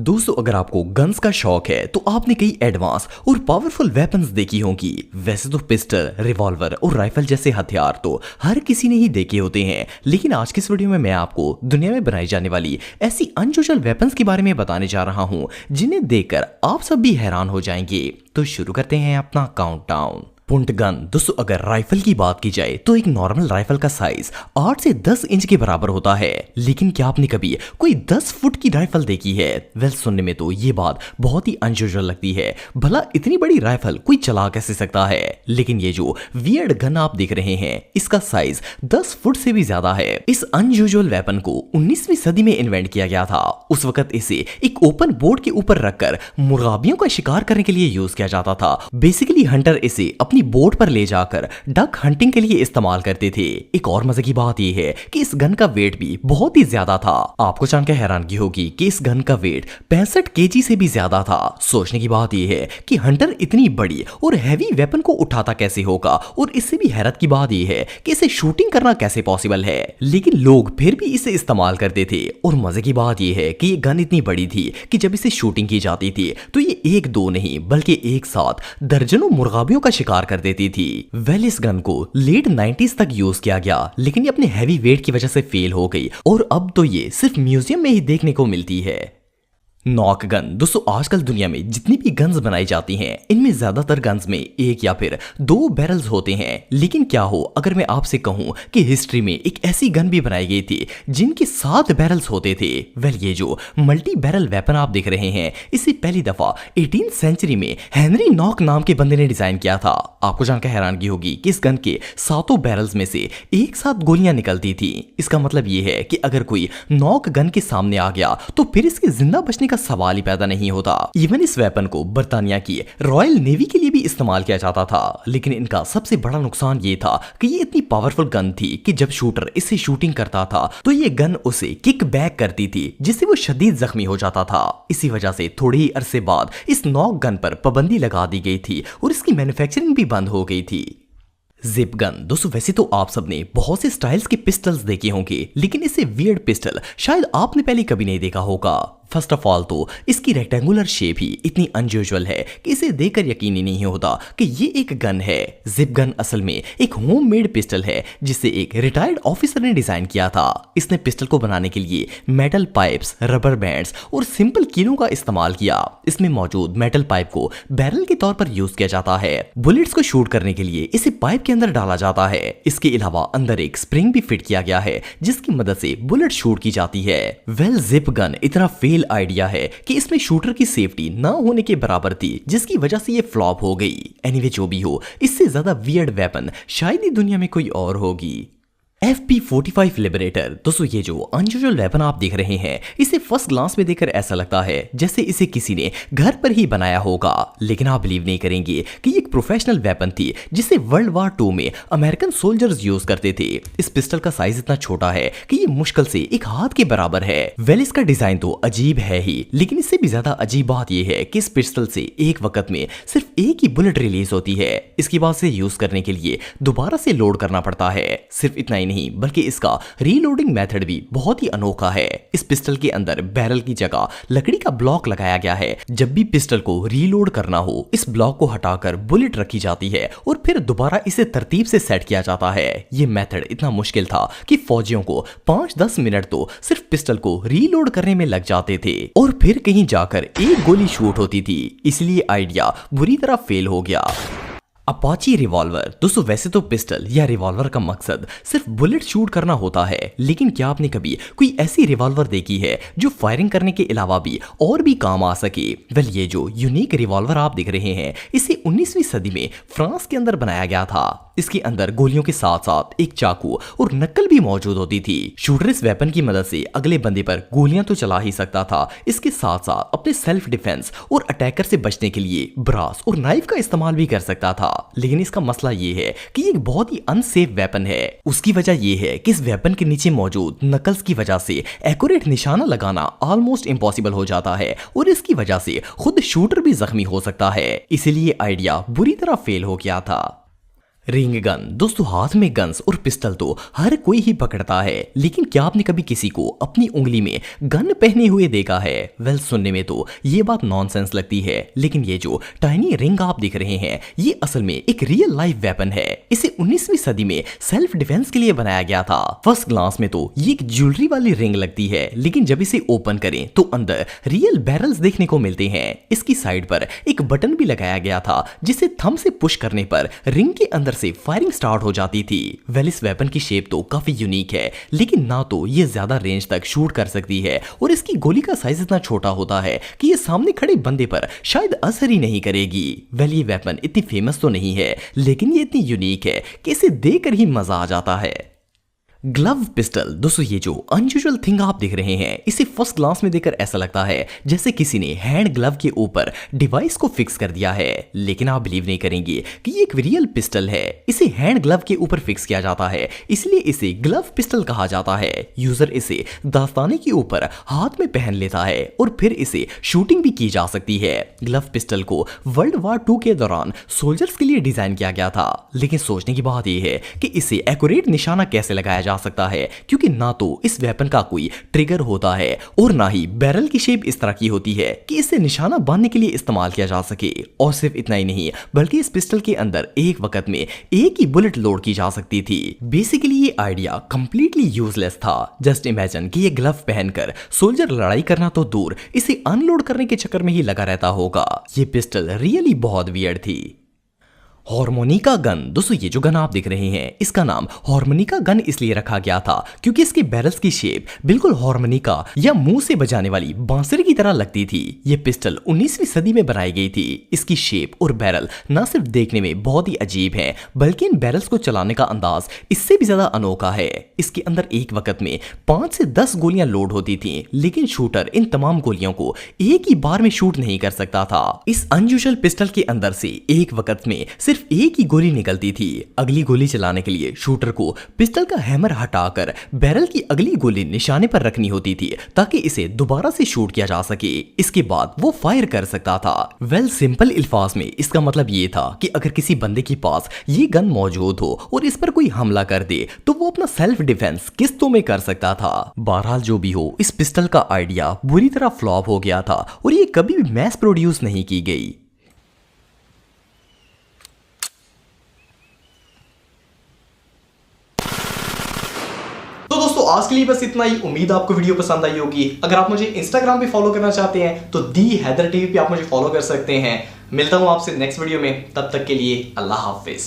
दोस्तों, अगर आपको गन्स का शौक है तो आपने कई एडवांस और पावरफुल वेपन्स देखी होंगी। वैसे तो पिस्टल, रिवॉल्वर और राइफल जैसे हथियार तो हर किसी ने ही देखे होते हैं, लेकिन आज की इस वीडियो में मैं आपको दुनिया में बनाई जाने वाली ऐसी अनयूजुअल वेपन्स के बारे में बताने जा रहा हूं जिन्हें देखकर आप सब भी हैरान हो जाएंगे। तो शुरू करते हैं अपना काउंटडाउन। पुंट गन। दोस्तों, अगर राइफल की बात की जाए तो एक नॉर्मल राइफल का साइज 8 से 10 इंच के बराबर होता है, लेकिन क्या आपने कभी कोई 10 फुट की राइफल देखी है? वेल, सुनने में तो ये बात बहुत ही अनयूजुअल लगती है। भला इतनी बड़ी राइफल कोई चला कैसे सकता है? लेकिन ये जो वियर्ड गन आप देख रहे हैं, इसका साइज 10 फुट से भी ज्यादा है। इस अनयूजुअल वेपन को 19वीं सदी में इन्वेंट किया गया था। उस वक्त इसे एक ओपन बोर्ड के ऊपर रखकर मुर्गाबियों का शिकार करने के लिए यूज किया जाता था। बेसिकली हंटर इसे अपनी बोट पर ले जाकर डक हंटिंग के लिए इस्तेमाल करते थे। एक और मजे की बात यह है कि इस गन का वेट भी बहुत ही ज्यादा था। आपको जानकर हैरानगी होगी कि इस गन का वेट 65 केजी से भी ज्यादा था। सोचने की बात यह है कि हंटर इतनी बड़ी और हैवी वेपन को उठाता कैसे होगा, और इससे भी हैरत की बात यह है कि इसे शूटिंग करना कैसे पॉसिबल है, लेकिन लोग फिर भी इसे इस्तेमाल करते थे। और मजे की बात यह है कि ये गन इतनी बड़ी थी कि जब इसे शूटिंग की जाती थी तो ये एक दो नहीं बल्कि एक साथ दर्जनों मुर्गाबियों का शिकार कर देती थी। वेल, इस गन को लेट 90s तक यूज किया गया, लेकिन ये अपने हैवी वेट की वजह से फेल हो गई और अब तो ये सिर्फ म्यूजियम में ही देखने को मिलती है। Knock gun. दोस्तों, आजकल दुनिया में जितनी भी गन्स बनाई जाती हैं, इनमें ज्यादातर गन्स में एक या फिर दो बैरल्स होते हैं। लेकिन क्या हो अगर मैं आपसे कहूं कि हिस्ट्री में एक ऐसी गन भी बनाई गई थी जिनके 7 बैरल्स होते थे। वेल, ये जो मल्टी बैरल वेपन आप देख रहे हैं, इसे पहली दफा 18th सेंचुरी में हेनरी नॉक नाम के बंदे ने डिजाइन किया था। आपको जानकर हैरानगी होगी कि इस गन के 7 बैरल्स में से एक साथ गोलियां निकलती थी। इसका मतलब यह है कि अगर कोई नॉक गन के सामने आ गया तो फिर इसके जिंदा बचने का सवाल ही पैदा नहीं होता। इवन इस वेपन को बर्तानिया की रॉयल नेवी के लिए भी इस्तेमाल किया जाता था, लेकिन इनका सबसे बड़ा नुकसान ये था कि ये इतनी पावरफुल गन थी कि जब शूटर इससे शूटिंग करता था तो ये गन उसे किक बैक करती थी, जिससे वो शदीद जख्मी हो जाता था। इसी वजह से थोड़े ही अरसे बाद इस नॉक गन पर पाबंदी लगा दी गई थी और इसकी मैन्युफैक्चरिंग भी बंद हो गई थी। Zip gun. दोस्तों, वैसे तो आप सबने बहुत से स्टाइल्स के पिस्टल्स देखे होंगे, लेकिन इसे वियर्ड पिस्टल शायद आपने पहले कभी नहीं देखा होगा। फर्स्ट ऑफ ऑल तो इसकी रेक्टेंगुलर शेप ही इतनी अनयूजुअल है कि इसे देखकर यकीन ही नहीं होता कि ये एक गन है। जिप गन असल में एक होममेड पिस्टल है जिसे एक रिटायर्ड ऑफिसर ने डिजाइन किया था। इसने पिस्टल को बनाने के लिए मेटल पाइप्स, रबर बैंड्स और सिंपल कीलों का इस्तेमाल किया। इसमें मौजूद मेटल पाइप को बैरल के तौर पर यूज किया जाता है। बुलेट्स को शूट करने के लिए इसे पाइप के अंदर डाला जाता है। इसके अलावा अंदर एक स्प्रिंग भी फिट किया गया है जिसकी मदद से बुलेट शूट की जाती है। वेल, जिप गन इतना फेल आइडिया है कि इसमें शूटर की सेफ्टी ना होने के बराबर थी, जिसकी वजह से ये फ्लॉप हो गई। एनीवे, जो भी हो, इससे ज्यादा वियर्ड वेपन शायद ही दुनिया में कोई और होगी। FP45 liberator. दोस्तों, ये जो अनयूजुअल वेपन आप देख रहे हैं, इसे फर्स्ट ग्लांस में देखकर ऐसा लगता है जैसे इसे किसी ने घर पर ही बनाया होगा, लेकिन आप बिलीव नहीं करेंगे कि ये एक प्रोफेशनल वेपन थी जिसे वर्ल्ड वॉर 2 में अमेरिकन सोल्जर्स यूज करते थे। इस पिस्टल का साइज इतना छोटा है कि ये मुश्किल से एक हाथ के बराबर है। वेल, इसका डिजाइन तो अजीब है ही, लेकिन इससे भी ज्यादा अजीब बात यह है कि इस पिस्टल से एक वक्त में सिर्फ एक ही बुलेट रिलीज होती है। इसके बाद से यूज करने के लिए दोबारा से लोड करना पड़ता है। सिर्फ इतना ही नहीं बल्कि इसका रीलोडिंग मेथड भी बहुत ही अनोखा है। इस पिस्टल के अंदर बैरल की जगह लकड़ी का ब्लॉक लगाया गया है। जब भी पिस्टल को रीलोड करना हो, इस ब्लॉक को हटाकर बुलेट रखी जाती है और फिर दोबारा इसे तरतीब से सेट किया जाता है। यह मेथड इतना मुश्किल था कि फौजियों को 5-10 मिनट तो सिर्फ पिस्टल को रीलोड करने में लग जाते थे और फिर कहीं जाकर एक गोली शूट होती थी। इसलिए आइडिया बुरी तरह फेल हो गया। Apache revolver. दोस्तों, वैसे तो पिस्टल या रिवॉल्वर का मकसद सिर्फ बुलेट शूट करना होता है, लेकिन क्या आपने कभी कोई ऐसी रिवॉल्वर देखी है जो फायरिंग करने के अलावा भी और भी काम आ सके? वेल, ये जो यूनिक रिवॉल्वर आप देख रहे हैं, इसे 19वीं सदी में फ्रांस के अंदर बनाया गया था। इसके अंदर गोलियों के साथ साथ एक चाकू और नक्कल भी मौजूद होती थी। शूटर इस वेपन की मदद से अगले बंदे पर गोलियां तो चला ही सकता था, इसके साथ साथ अपने सेल्फ डिफेंस और अटैकर से बचने के लिए ब्रास और नाइफ का इस्तेमाल भी कर सकता था। लेकिन इसका मसला ये है कि ये एक बहुत ही अनसेफ वेपन है। उसकी वजह यह है कि इस वेपन के नीचे मौजूद नकल्स की वजह से एक्यूरेट निशाना लगाना ऑलमोस्ट इम्पॉसिबल हो जाता है और इसकी वजह से खुद शूटर भी जख्मी हो सकता है। इसीलिए आइडिया बुरी तरह फेल हो गया था। रिंग गन दोस्तों, हाथ में गन्स और पिस्टल तो हर कोई ही पकड़ता है, लेकिन क्या आपने कभी किसी को अपनी उंगली में गन पहने हुए देखा है? वेल, सुनने में तो ये बात नॉनसेंस लगती है, लेकिन ये जो टाइनी रिंग आप देख रहे हैं ये असल में एक रियल लाइफ वेपन है। इसे 19वीं सदी में सेल्फ डिफेंस के लिए बनाया गया था। फर्स्ट ग्लांस में तो ये एक ज्वेलरी वाली रिंग लगती है, लेकिन जब इसे ओपन करें तो अंदर रियल बैरल्स देखने को मिलते हैं। इसकी साइड पर एक बटन भी लगाया गया था जिसे थंब से पुश करने पर रिंग के अंदर से फायरिंग स्टार्ट हो जाती थी। वेल, इस वेपन की शेप तो काफी यूनिक है, लेकिन ना तो ये ज्यादा रेंज तक शूट कर सकती है और इसकी गोली का साइज इतना छोटा होता है कि ये सामने खड़े बंदे पर शायद असर ही नहीं करेगी। वेल, ये वेपन इतनी फेमस तो नहीं है, लेकिन ये इतनी यूनिक है कि इसे देखकर ही मजा आ जाता है। ग्लव पिस्टल दोस्तों, ये जो अनयूजुअल थिंग आप देख रहे हैं इसे फर्स्ट ग्लांस में देखकर ऐसा लगता है जैसे किसी ने हैंड ग्लव के ऊपर डिवाइस को फिक्स कर दिया है, लेकिन आप बिलीव नहीं करेंगे कि ये एक रियल पिस्टल है। इसे हैंड ग्लव के ऊपर फिक्स किया जाता है, इसलिए इसे ग्लव पिस्टल कहा जाता है। यूजर इसे दास्ताने के ऊपर हाथ में पहन लेता है और फिर इसे शूटिंग भी की जा सकती है। ग्लव पिस्टल को वर्ल्ड वॉर 2 के दौरान सोल्जर्स के लिए डिजाइन किया गया था, लेकिन सोचने की बात यह है कि इसे एक्यूरेट निशाना कैसे लगाया जा सकता है, क्योंकि ना तो इस वेपन का कोई ट्रिगर होता है और ना ही बैरल की शेप इस तरह की होती है कि इसे निशाना बांधने के लिए इस्तेमाल किया जा सके। और सिर्फ इतना ही नहीं, बल्कि इस पिस्टल के अंदर एक वक्त में एक ही बुलेट लोड की जा सकती थी। बेसिकली ये आइडिया कंप्लीटली यूजलेस था। जस्ट इमेजिन कि ये ग्लव पहनकर सोल्जर लड़ाई करना तो दूर, इसे अनलोड करने के चक्कर में ही लगा रहता होगा। ये पिस्टल रियली बहुत वियर्ड थी। हार्मोनिका गन दोस्तों, ये जो गन आप देख रहे हैं इसका नाम हार्मोनिका गन इसलिए रखा गया था क्योंकि इसके बैरल्स की शेप बिल्कुल हार्मोनिका या मुंह से बजाने वाली बांसुरी की तरह लगती थी। ये पिस्टल 19वीं सदी में बनाई गई थी। इसकी शेप और बैरल ना सिर्फ देखने में बहुत ही अजीब है, बल्कि इन बैरल्स को चलाने का अंदाज इससे भी ज्यादा अनोखा है। इसके अंदर एक वक्त में 5 से 10 गोलियां लोड होती थी, लेकिन शूटर इन तमाम गोलियों को एक ही बार में शूट नहीं कर सकता था। इस अनयूजुअल पिस्टल के अंदर से एक वक्त में सिर्फ एक ही गोली निकलती थी। अगली गोली चलाने के लिए शूटर को पिस्टल का हैमर हटाकर बैरल की अगली गोली निशाने पर रखनी होती थी ताकि इसे दोबारा से शूट किया जा सके। इसके बाद वो फायर कर सकता था। वेल, सिंपल अल्फाज में इसका मतलब ये था कि अगर किसी बंदे के पास ये गन मौजूद हो और इस पर कोई हमला कर दे तो वो अपना सेल्फ डिफेंस किस्तों में कर सकता था। बहरहाल जो भी हो, इस पिस्टल का आइडिया बुरी तरह फ्लॉप हो गया था और ये कभी भी मैस प्रोड्यूस नहीं की गई। तो दोस्तों आज के लिए बस इतना ही। उम्मीद आपको वीडियो पसंद आई होगी। अगर आप मुझे इंस्टाग्राम पे फॉलो करना चाहते हैं तो दी हैदर टीवी पे आप मुझे फॉलो कर सकते हैं। मिलता हूं आपसे नेक्स्ट वीडियो में, तब तक के लिए अल्लाह हाफिज।